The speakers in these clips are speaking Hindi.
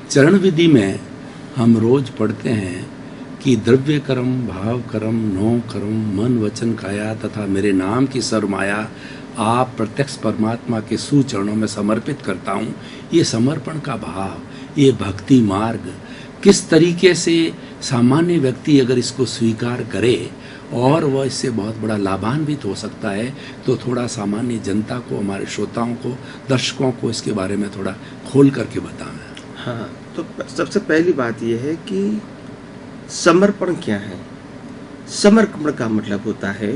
चरण विधि में हम रोज पढ़ते हैं कि द्रव्य कर्म, भाव कर्म, नो कर्म, मन वचन काया तथा मेरे नाम की सरमाया आप प्रत्यक्ष परमात्मा के सुचरणों में समर्पित करता हूँ। ये समर्पण का भाव, ये भक्ति मार्ग किस तरीके से सामान्य व्यक्ति अगर इसको स्वीकार करे और वह इससे बहुत बड़ा लाभान्वित हो सकता है, तो थोड़ा सामान्य जनता को, हमारे श्रोताओं को, दर्शकों को इसके बारे में थोड़ा खोल करके बताएं। हाँ, तो सबसे पहली बात यह है कि समर्पण क्या है। समर्पण का मतलब होता है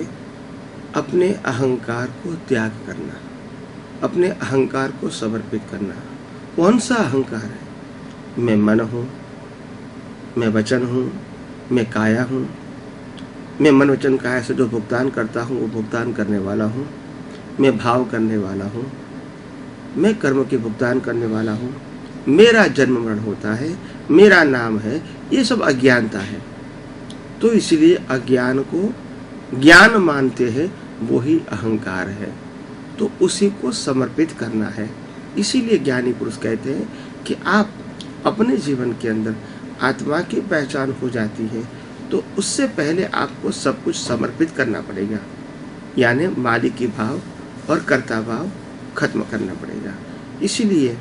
अपने अहंकार को त्याग करना, अपने अहंकार को समर्पित करना। कौन सा अहंकार है? मैं मन हूँ, मैं वचन हूँ, मैं काया हूँ। मैं मन वचन काया से जो भुगतान करता हूँ वो भुगतान करने वाला हूँ। मैं भाव करने वाला हूँ, मैं कर्म के भुगतान करने वाला हूँ। मेरा जन्म मरण होता है, मेरा नाम है। ये सब अज्ञानता है। तो इसलिए अज्ञान को ज्ञान मानते हैं, वो ही अहंकार है। तो उसी को समर्पित करना है। इसीलिए ज्ञानी पुरुष कहते हैं कि आप अपने जीवन के अंदर आत्मा की पहचान हो जाती है, तो उससे पहले आपको सब कुछ समर्पित करना पड़ेगा। यानी मालिकी भाव और कर्ता भाव खत्म करना पड़ेगा। इसीलिए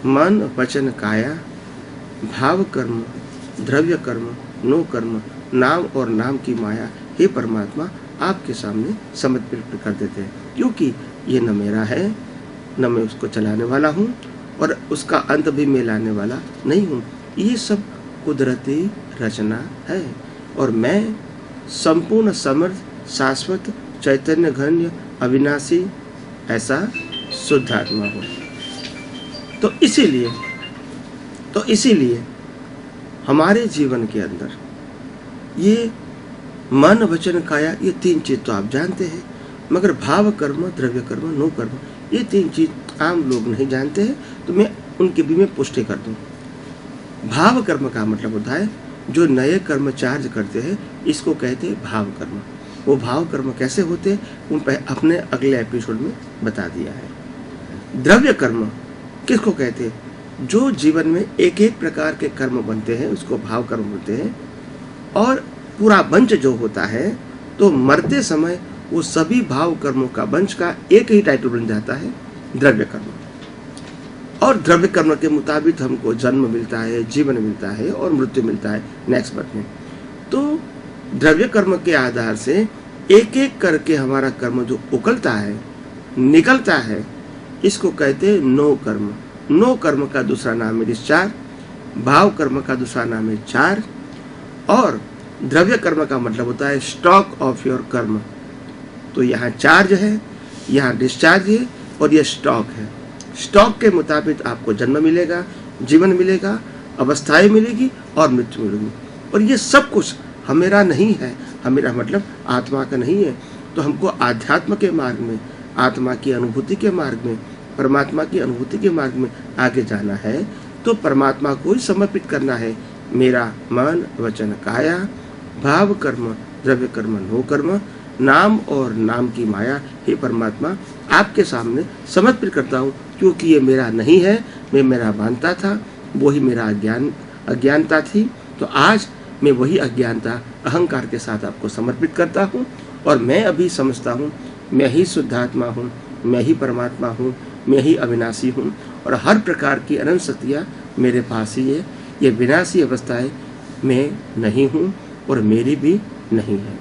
मन वचन काया, भाव कर्म, द्रव्य कर्म, नो कर्म, नाम और नाम की माया, हे परमात्मा आपके सामने समर्पित कर देते हैं। क्योंकि ये न मेरा है, न मैं उसको चलाने वाला हूँ और उसका अंत भी मैं लाने वाला नहीं हूँ। ये सब कुदरती रचना है और मैं संपूर्ण समर्थ, शाश्वत, चैतन्य घन्य, अविनाशी ऐसा शुद्ध आत्मा हूँ। तो इसीलिए हमारे जीवन के अंदर ये मन वचन काया, ये तीन चीज तो आप जानते हैं, मगर भाव कर्म, द्रव्य कर्म, नो कर्म, ये तीन चीज आम लोग नहीं जानते हैं। तो मैं उनकी भी मैं पुष्टि कर दूं। भाव कर्म का मतलब होता है जो नए कर्म चार्ज करते हैं, इसको कहते हैं भाव कर्म। वो भाव कर्म कैसे होते हैं उन अपने अगले एपिसोड में बता दिया है। द्रव्य कर्म किसको कहते हैं? जो जीवन में एक एक प्रकार के कर्म बनते हैं उसको भाव कर्म बोलते हैं। और पूरा वंश जो होता है, तो मरते समय वो सभी भाव कर्मों का वंश का एक ही टाइटल बन जाता है, द्रव्य कर्म। और द्रव्य कर्म के मुताबिक हमको जन्म मिलता है, जीवन मिलता है और मृत्यु मिलता है नेक्स्ट बर्थ में। तो द्रव्य कर्म के आधार से एक एक करके हमारा कर्म जो उकलता है, निकलता है, इसको कहते हैं नो कर्म। नो कर्म का दूसरा नाम है डिस्चार्ज, भाव कर्म का दूसरा नाम है चार्ज, और द्रव्य कर्म का मतलब होता है स्टॉक ऑफ योर कर्म। तो यहाँ चार्ज है, यहाँ डिस्चार्ज है और यह स्टॉक है। स्टॉक के मुताबिक आपको जन्म मिलेगा, जीवन मिलेगा, अवस्थाएं मिलेगी और मृत्यु मिलेगी। और ये सब कुछ हमेरा नहीं है। हमेरा मतलब आत्मा का नहीं है। तो हमको आध्यात्म के मार्ग में, आत्मा की अनुभूति के मार्ग में, परमात्मा की अनुभूति के मार्ग में आगे जाना है, तो परमात्मा को ही समर्पित करना है। मेरा मन वचन काया, भाव कर्म, द्रव्य कर्म, नो कर्म, नाम और नाम की माया, हे परमात्मा आपके सामने समर्पित करता हूँ। क्योंकि ये मेरा नहीं है, मैं मेरा मानता था, वही मेरा अज्ञानता थी। तो आज मैं वही अज्ञानता अहंकार के साथ आपको समर्पित करता हूँ और मैं अभी समझता हूँ मैं ही शुद्धात्मा हूँ, मैं ही परमात्मा हूँ, मैं ही अविनाशी हूँ और हर प्रकार की अनंत शक्तियाँ मेरे पास ही है। ये विनाशी अवस्थाएं मैं नहीं हूँ और मेरी भी नहीं है।